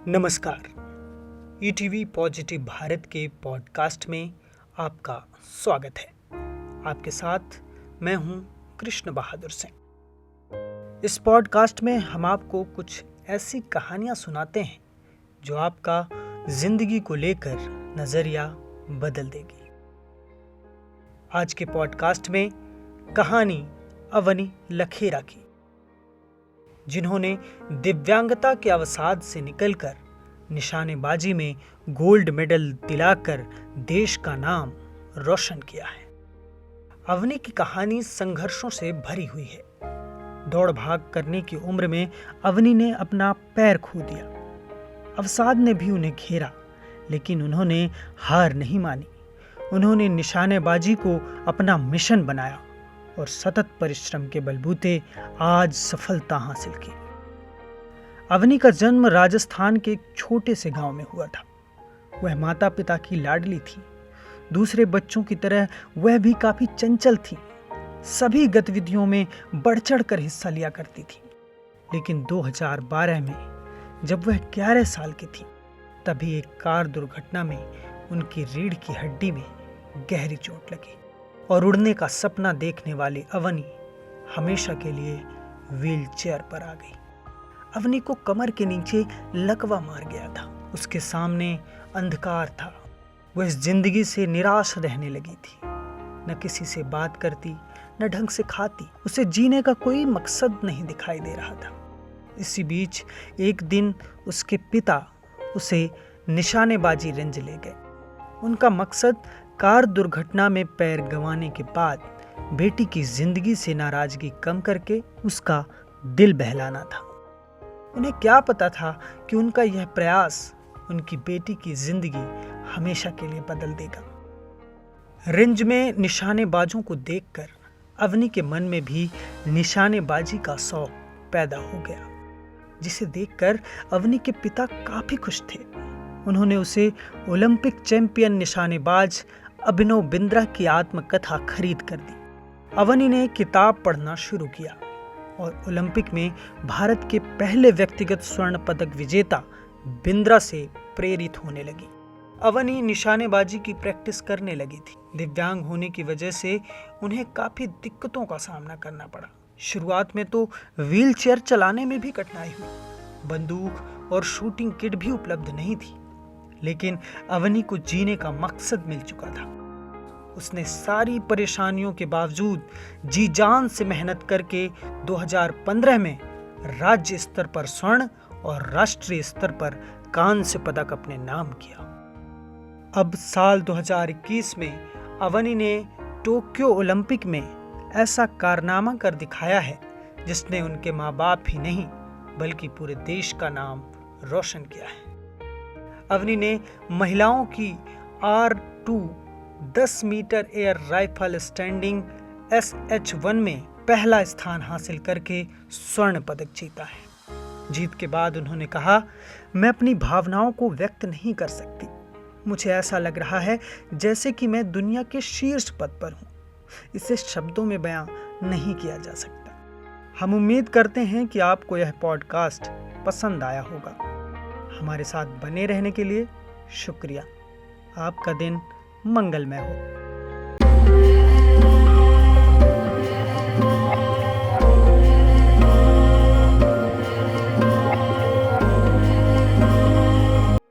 नमस्कार। ETV positive Bharat के podcast में आपका स्वागत है। आपके साथ मैं हूं कृष्ण बहादुर सिंह। इस पॉडकास्ट में हम आपको कुछ ऐसी कहानियां सुनाते हैं जो आपका जिंदगी को लेकर नजरिया बदल देगी। आज के पॉडकास्ट में कहानी अवनी लखेरा की, जिन्होंने दिव्यांगता के अवसाद से निकलकर निशानेबाजी में गोल्ड मेडल दिलाकर देश का नाम रोशन किया है। अवनी की कहानी संघर्षों से भरी हुई है। दौड़ भाग करने की उम्र में अवनी ने अपना पैर खो दिया। अवसाद ने भी उन्हें घेरा, लेकिन उन्होंने हार नहीं मानी। उन्होंने निशानेबाजी को अपना मिशन बनाया और सतत परिश्रम के बलबूते आज सफलता हासिल की। अवनी का जन्म राजस्थान के एक छोटे से गांव में हुआ था। वह माता पिता की लाडली थी। दूसरे बच्चों की तरह वह भी काफी चंचल थी। सभी गतिविधियों में बढ़ चढ़ कर हिस्सा लिया करती थी। लेकिन 2012 में जब वह 11 साल की थी, तभी एक कार दुर्घटना में उनकी रीढ़ की हड्डी में गहरी चोट लगी और उड़ने का सपना देखने वाली अवनी हमेशा के लिए व्हील चेयर पर आ गई। अवनी को कमर के नीचे लकवा मार गया था। उसके सामने अंधकार था। वह इस जिंदगी से निराश रहने लगी थी। न किसी से बात करती, न ढंग से खाती। उसे जीने का कोई मकसद नहीं दिखाई दे रहा था। इसी बीच एक दिन उसके पिता उसे निशानेबाजी रेंज ले गए। उनका मकसद कार दुर्घटना में पैर गंवाने के बाद बेटी की जिंदगी से नाराजगी कम करके उसका दिल बहलाना था। उन्हें क्या पता था कि उनका यह प्रयास उनकी बेटी की जिंदगी हमेशा के लिए बदल देगा। रेंज में निशानेबाजों को देखकर अवनी के मन में भी निशानेबाजी का शौक पैदा हो गया, जिसे देखकर अवनी के पिता काफी खुश थे। उन्होंने उसे ओलंपिक चैंपियन निशानेबाज अभिनव बिंद्रा की आत्मकथा खरीद कर दी। अवनी ने किताब पढ़ना शुरू किया और ओलंपिक में भारत के पहले व्यक्तिगत स्वर्ण पदक विजेता बिंद्रा से प्रेरित होने लगी। अवनी निशानेबाजी की प्रैक्टिस करने लगी थी। दिव्यांग होने की वजह से उन्हें काफी दिक्कतों का सामना करना पड़ा। शुरुआत में तो व्हील चेयर चलाने में भी कठिनाई हुई। बंदूक और शूटिंग किट भी उपलब्ध नहीं थी। लेकिन अवनी को जीने का मकसद मिल चुका था। उसने सारी परेशानियों के बावजूद जी जान से मेहनत करके 2015 में राज्य स्तर पर स्वर्ण और राष्ट्रीय स्तर पर कांस्य पदक अपने नाम किया। अब साल 2021 में अवनी ने टोक्यो ओलंपिक में ऐसा कारनामा कर दिखाया है जिसने उनके माँ बाप ही नहीं बल्कि पूरे देश का नाम रोशन किया है। अवनी ने महिलाओं की R2 10 metre air rifle standing SH1 में पहला स्थान हासिल करके स्वर्ण पदक जीता है। जीत के बाद उन्होंने कहा, मैं अपनी भावनाओं को व्यक्त नहीं कर सकती। मुझे ऐसा लग रहा है जैसे कि मैं दुनिया के शीर्ष पद पर हूँ। इसे शब्दों में बयां नहीं किया जा सकता। हम उम्मीद करते हैं कि आपको यह पॉडकास्ट पसंद आया होगा। हमारे साथ बने रहने के लिए शुक्रिया। आपका दिन मंगलमय हो।